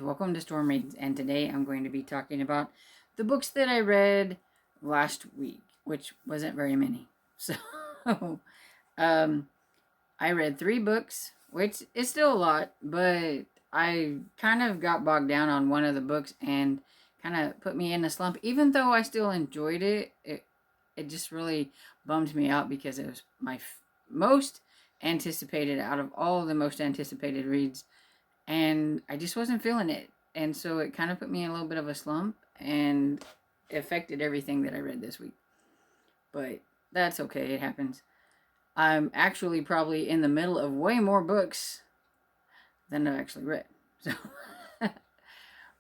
welcome to Storm Reads, and today I'm going to be talking about the books that I read last week, which wasn't very many. So, I read 3 books, which is still a lot, but I kind of got bogged down on one of the books and kind of put me in a slump. Even though I still enjoyed it, it just really bummed me out because it was my most anticipated out of all the most anticipated reads, and I just wasn't feeling it. And so it kind of put me in a little bit of a slump and affected everything that I read this week. But that's okay, it happens. I'm actually probably in the middle of way more books than I've actually read. So,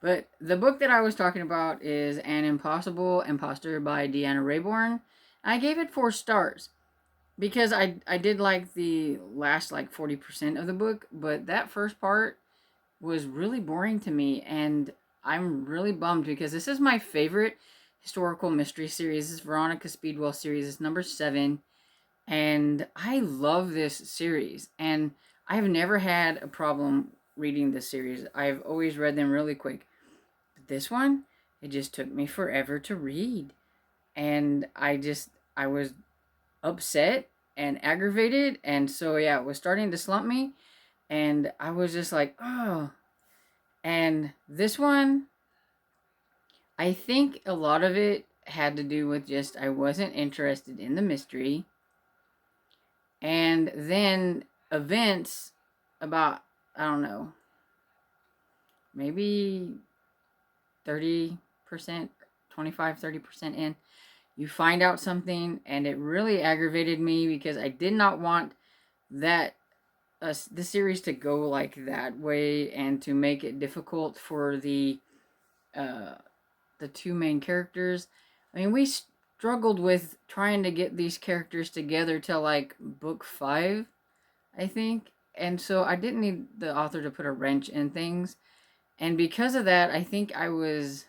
but the book that I was talking about is An Imposter by Deanna Reborn. I gave it 4 stars because I did like the last 40% of the book, but that first part was really boring to me, and I'm really bummed because this is my favorite historical mystery series. This is Veronica Speedwell series. It's number 7, and I love this series, and I've never had a problem reading this series. I've always read them really quick. But this one, it just took me forever to read, and I was upset and aggravated, and so yeah, it was starting to slump me, and I was just like, oh. And this one, I think a lot of it had to do with just I wasn't interested in the mystery. And then events about, I don't know, maybe 30%, 25-30% in, you find out something, and it really aggravated me because I did not want that the series to go like that way and to make it difficult for the 2 main characters. I mean, we struggled with trying to get these characters together till book 5, I think. And so I didn't need the author to put a wrench in things. And because of that, I think I was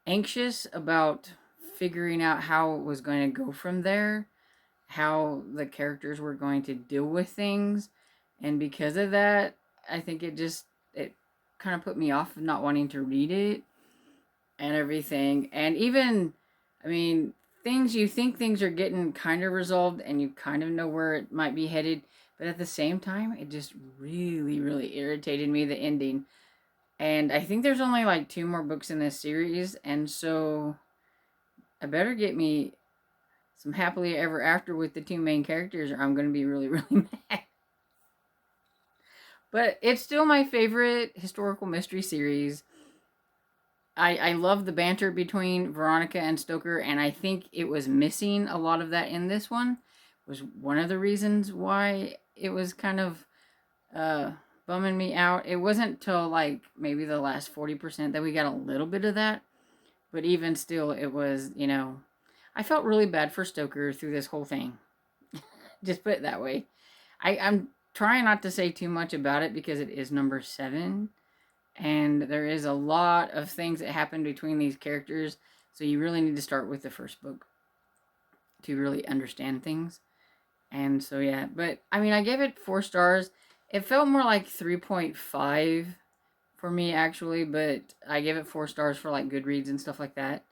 anxious about figuring out how it was going to go from there, how the characters were going to deal with things. And because of that, I think it kind of put me off of not wanting to read it and everything. And even, I mean, you think things are getting kind of resolved and you kind of know where it might be headed, but at the same time, it just really, really irritated me, the ending. And I think there's only 2 more books in this series, and so I better get me some happily ever after with the 2 main characters, or I'm going to be really, really mad. But it's still my favorite historical mystery series. I love the banter between Veronica and Stoker, and I think it was missing a lot of that in this one. Was one of the reasons why it was kind of bumming me out. It wasn't till maybe the last 40% that we got a little bit of that, but even still, it was, I felt really bad for Stoker through this whole thing. Just put it that way. I'm trying not to say too much about it because it is number 7. And there is a lot of things that happen between these characters. So you really need to start with the first book to really understand things. And so, yeah. But, I mean, I gave it 4 stars. It felt more like 3.5 for me, actually. But I gave it 4 stars for, Goodreads and stuff like that.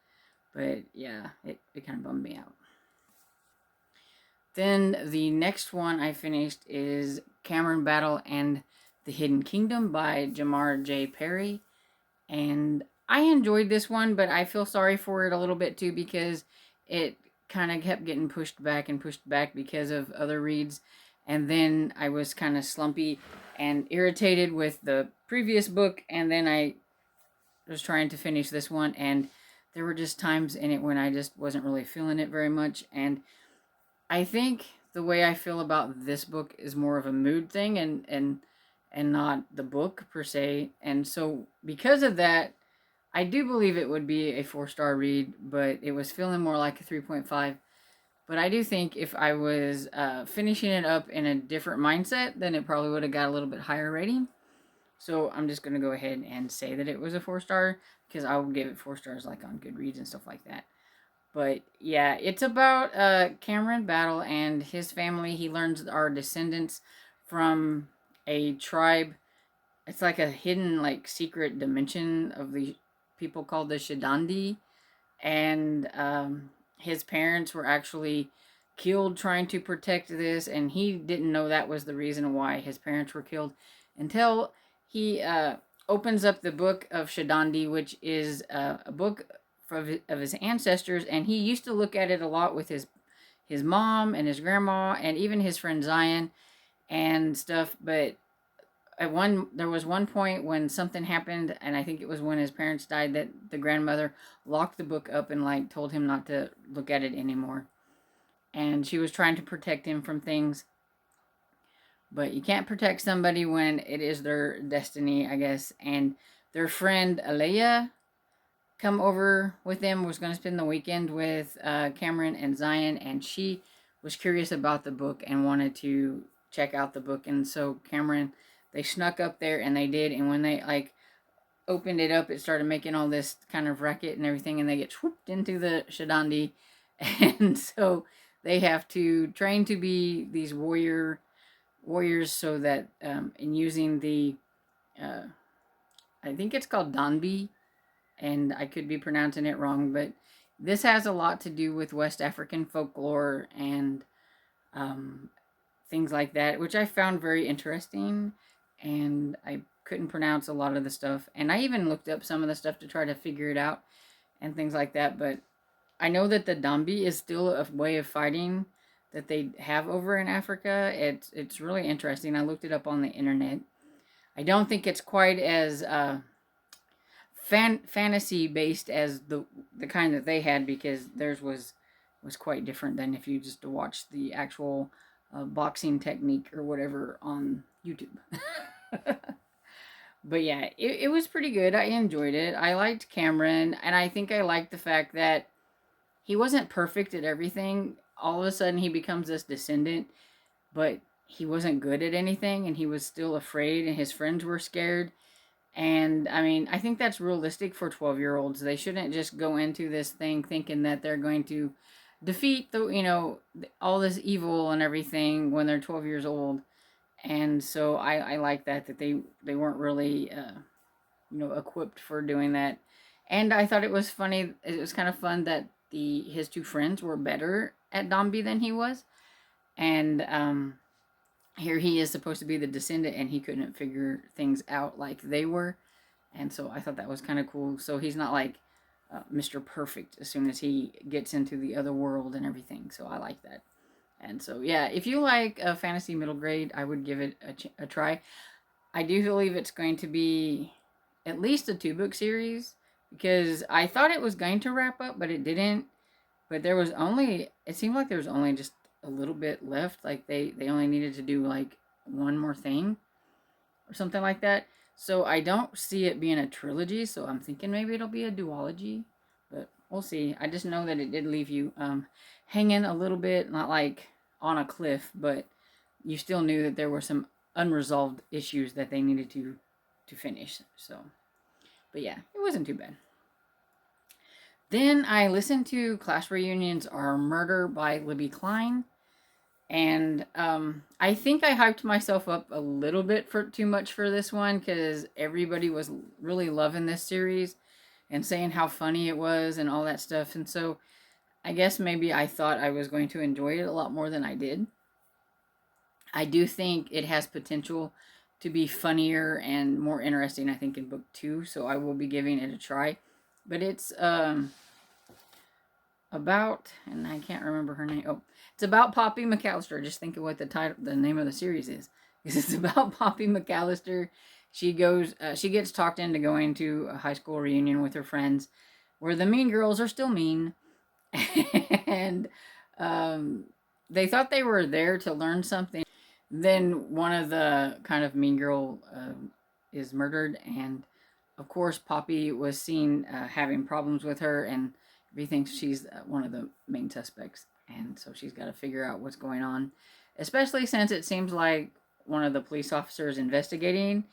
But, yeah, it kind of bummed me out. Then the next one I finished is Cameron Battle and The Hidden Kingdom by Jamar J. Perry. And I enjoyed this one, but I feel sorry for it a little bit too because it kind of kept getting pushed back because of other reads. And then I was kind of slumpy and irritated with the previous book, and then I was trying to finish this one, and there were just times in it when I just wasn't really feeling it very much. And I think the way I feel about this book is more of a mood thing and not the book per se. And so because of that, I do believe it would be a 4-star read, but it was feeling more like a 3.5. But I do think if I was finishing it up in a different mindset, then it probably would have got a little bit higher rating. So I'm just going to go ahead and say that it was a 4-star because I will give it 4 stars on Goodreads and stuff like that. But yeah, it's about Cameron Battle and his family. He learns our descendants from a tribe it's like a hidden, like, secret dimension of the people called the Shadandi. And his parents were actually killed trying to protect this, and he didn't know that was the reason why his parents were killed until he opens up the book of Shadandi, which is a book of his ancestors, and he used to look at it a lot with his mom and his grandma and even his friend Zion and stuff. But there was one point when something happened, and I think it was when his parents died, that the grandmother locked the book up and like told him not to look at it anymore. And she was trying to protect him from things, but you can't protect somebody when it is their destiny, I guess. And their friend Alea come over with them, was going to spend the weekend with Cameron and Zion, and she was curious about the book and wanted to check out the book. And so Cameron, they snuck up there and they did. And when they like opened it up, it started making all this kind of racket and everything, and they get swooped into the Shadandi. And so they have to train to be these warriors, so that in using the uh, I think it's called Danbi, and I could be pronouncing it wrong, but this has a lot to do with West African folklore and um, things like that, which I found very interesting. And I couldn't pronounce a lot of the stuff, and I even looked up some of the stuff to try to figure it out and things like that. But I know that the Dambi is still a way of fighting that they have over in Africa. It's really interesting. I looked it up on the internet. I don't think it's quite as fantasy based as the kind that they had, because theirs was quite different than if you just watch the actual boxing technique or whatever on YouTube. But yeah, it was pretty good. I enjoyed it. I liked Cameron, and I think I liked the fact that he wasn't perfect at everything. All of a sudden, he becomes this descendant, but he wasn't good at anything, and he was still afraid, and his friends were scared. And I mean, I think that's realistic for 12-year-olds. They shouldn't just go into this thing thinking that they're going to defeat all this evil and everything when they're 12 years old. And so I like that they weren't really equipped for doing that. And I thought it was funny. It was kind of fun that his two friends were better at Dombey than he was. And here he is supposed to be the descendant, and he couldn't figure things out like they were. And so I thought that was kind of cool. So he's not like Mr. Perfect as soon as he gets into the other world and everything. So I like that. And so, yeah, if you like a fantasy middle grade, I would give it a try. I do believe it's going to be at least a 2-book series, because I thought it was going to wrap up, but it didn't. But it seemed like there was only just a little bit left. Like they only needed to do like one more thing or something like that. So I don't see it being a trilogy. So I'm thinking maybe it'll be a duology, but we'll see. I just know that it did leave you hanging a little bit, not like on a cliff, but you still knew that there were some unresolved issues that they needed to finish. So, but yeah, it wasn't too bad. Then I listened to Class Reunions Are Murder by Libby Klein. And I think I hyped myself up a little bit for too much for this one, because everybody was really loving this series and saying how funny it was and all that stuff. And so I guess maybe I thought I was going to enjoy it a lot more than I did. I do think it has potential to be funnier and more interesting, I think, in book 2. So I will be giving it a try. But it's about, and I can't remember her name. Oh, it's about Poppy McAllister. Just think of what the name of the series is. Because it's about Poppy McAllister. She gets talked into going to a high school reunion with her friends, where the mean girls are still mean, and they thought they were there to learn something. Then one of the kind of mean girl is murdered, and of course Poppy was seen having problems with her, and he thinks she's one of the main suspects, and so she's got to figure out what's going on, especially since it seems like one of the police officers investigating,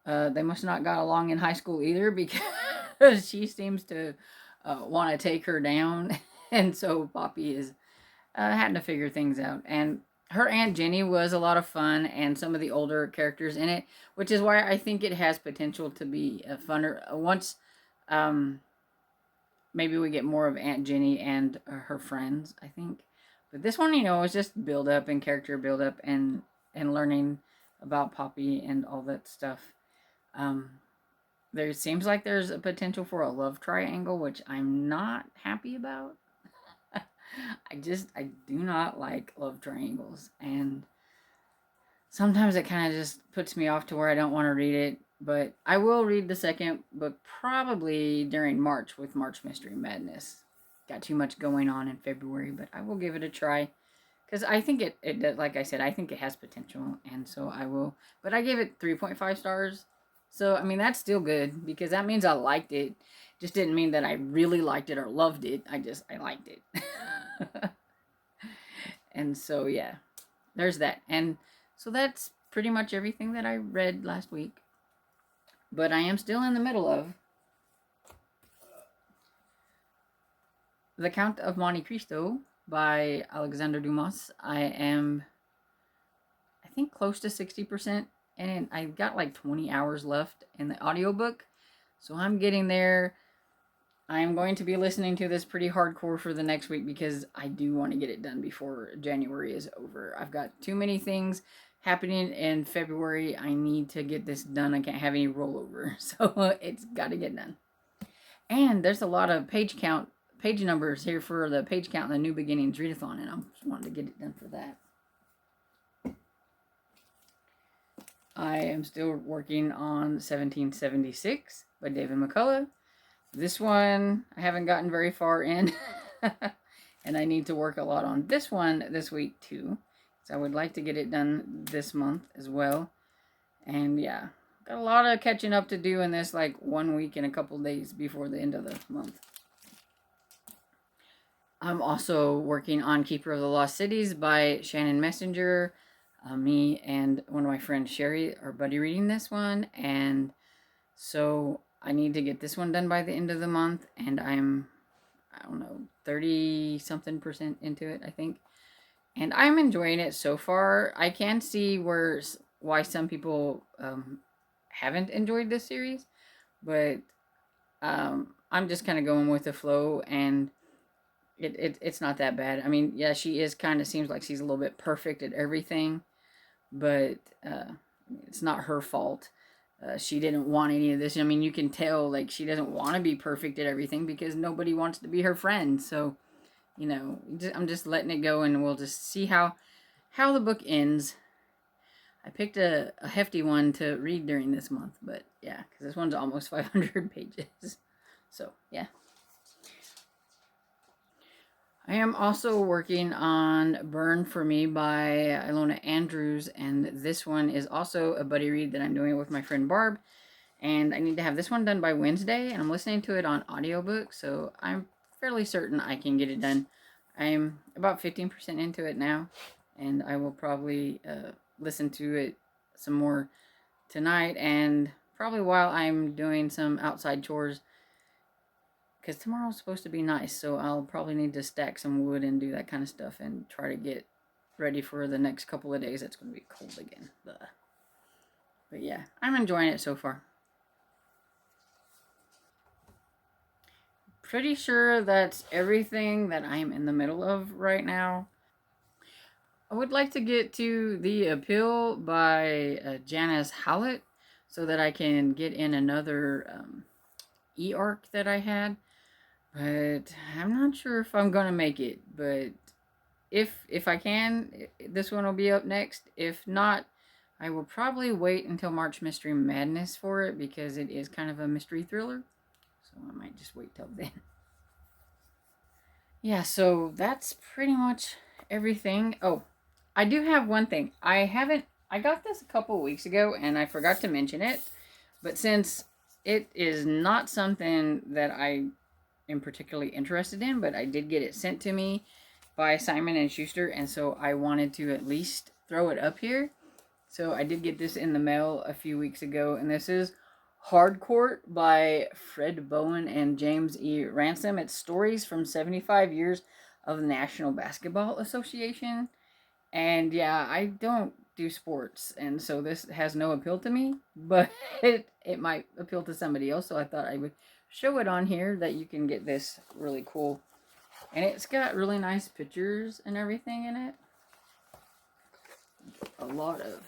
they must not got along in high school either, because she seems to want to take her down, and so Poppy is having to figure things out. And her Aunt Jenny was a lot of fun, and some of the older characters in it, which is why I think it has potential to be a funner. Once, um, maybe we get more of Aunt Jenny and her friends, I think. But this one, is just build up and character build up and learning about Poppy and all that stuff. Um, there seems like there's a potential for a love triangle, which I'm not happy about. I do not like love triangles, and sometimes it kind of just puts me off to where I don't want to read it. But I will read the second book probably during March with March Mystery Madness. Got too much going on in February, but I will give it a try because I think it like I said, I think it has potential, and so I will. But I gave it 3.5 stars, so I mean that's still good because that means I liked it. Just didn't mean that I really liked it or loved it. I liked it. And so yeah, there's that. And so that's pretty much everything that I read last week. But I am still in the middle of The Count of Monte Cristo by Alexander Dumas. I think, close to 60%, and I've got like 20 hours left in the audiobook. So I'm getting there. I'm going to be listening to this pretty hardcore for the next week because I do want to get it done before January is over. I've got too many things happening in February. I need to get this done. I can't have any rollover. So it's got to get done. And there's a lot of page numbers here for the page count in the New Beginnings readathon, and I just wanted to get it done for that. I am still working on 1776 by David McCullough. This one I haven't gotten very far in, and I need to work a lot on this one this week too. So I would like to get it done this month as well. And yeah, got a lot of catching up to do in this, like 1 week and a couple days before the end of the month. I'm also working on Keeper of the Lost Cities by Shannon Messenger. Me and one of my friends, Sherry, are buddy reading this one, and so I need to get this one done by the end of the month, and I don't know, 30-something% into it, I think. And I'm enjoying it so far. I can see why some people haven't enjoyed this series, but I'm just kind of going with the flow, and it's not that bad. I mean, yeah, she is kind of seems like she's a little bit perfect at everything, but it's not her fault. She didn't want any of this. I mean, you can tell, like, she doesn't want to be perfect at everything because nobody wants to be her friend. So, I'm just letting it go, and we'll just see how the book ends. I picked a hefty one to read during this month, but yeah, because this one's almost 500 pages. So, yeah. I am also working on Burn for Me by Ilona Andrews, and this one is also a buddy read that I'm doing with my friend Barb, and I need to have this one done by Wednesday, and I'm listening to it on audiobook, so I'm fairly certain I can get it done. I'm about 15% into it now, and I will probably listen to it some more tonight, and probably while I'm doing some outside chores, because tomorrow's supposed to be nice, so I'll probably need to stack some wood and do that kind of stuff and try to get ready for the next couple of days. It's going to be cold again. But yeah, I'm enjoying it so far. Pretty sure that's everything that I'm in the middle of right now. I would like to get to The Appeal by Janice Howlett so that I can get in another e-arc that I had. But I'm not sure if I'm gonna make it. But if I can, this one will be up next. If not, I will probably wait until March Mystery Madness for it because it is kind of a mystery thriller. So I might just wait till then. Yeah, so that's pretty much everything. Oh, I do have one thing. I got this a couple weeks ago and I forgot to mention it. But since it is not something that I am particularly interested in, but I did get it sent to me by Simon & Schuster, and so I wanted to at least throw it up here. So I did get this in the mail a few weeks ago, and this is Hardcourt by Fred Bowen and James E. Ransom. It's stories from 75 years of the National Basketball Association, And yeah, I don't do sports, and so this has no appeal to me, but it might appeal to somebody else, so I thought I would show it on here that you can get this really cool. And it's got really nice pictures and everything in it. A lot of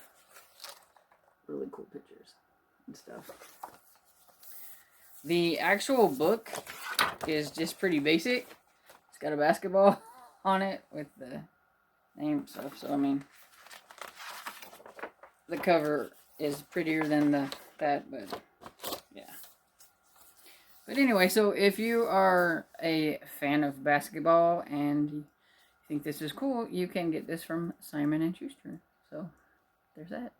really cool pictures and stuff. The actual book is just pretty basic. It's got a basketball on it with the name stuff. So I mean, the cover is prettier than that, but yeah. But anyway, so if you are a fan of basketball and you think this is cool, you can get this from Simon and Schuster. So there's that.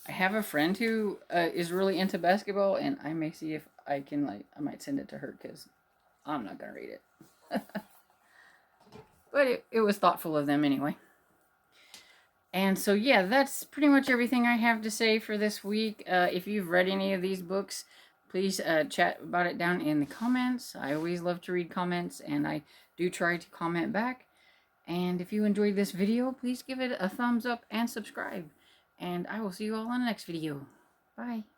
I have a friend who is really into basketball, and I may see if I can, I might send it to her because I'm not going to read it. But it was thoughtful of them anyway. And so, yeah, that's pretty much everything I have to say for this week. If you've read any of these books, please chat about it down in the comments. I always love to read comments, and I do try to comment back. And if you enjoyed this video, please give it a thumbs up and subscribe. And I will see you all in the next video. Bye.